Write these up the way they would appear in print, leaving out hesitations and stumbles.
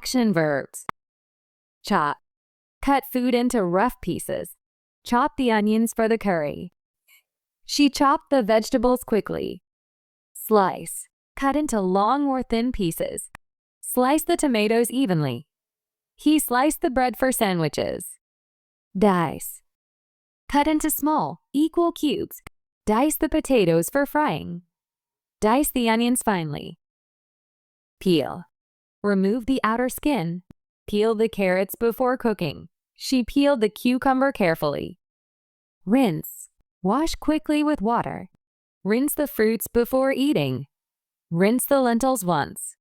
Action verbs. Chop. Cut food into rough pieces. Chop the onions for the curry. She chopped the vegetables quickly. Slice. Cut into long or thin pieces. Slice the tomatoes evenly. He sliced the bread for sandwiches. Dice. Cut into small, equal cubes. Dice the potatoes for frying. Dice the onions finely. Peel. Remove the outer skin. Peel the carrots before cooking. She peeled the cucumber carefully. Rinse. Wash quickly with water. Rinse the fruits before eating. Rinse the lentils once.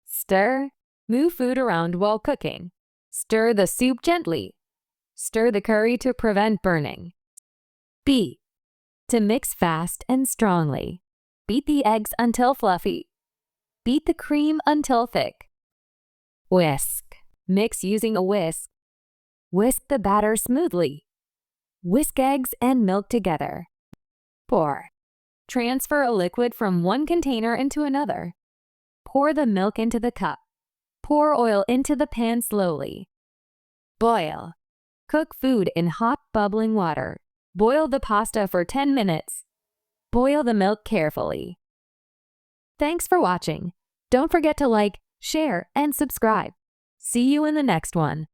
Stir. Move food around while cooking. Stir the soup gently. Stir the curry to prevent burning. Beat. To mix fast and strongly. Beat the eggs until fluffy. Beat the cream until thick. Whisk. Mix using a whisk. Whisk the batter smoothly. Whisk eggs and milk together. Pour. Transfer a liquid from one container into another. Pour the milk into the cup. Pour oil into the pan slowly. Boil. Cook food in hot, bubbling water. Boil the pasta for 10 minutes. Boil the milk carefully. Thanks for watching. Don't forget to like, share, and subscribe. See you in the next one.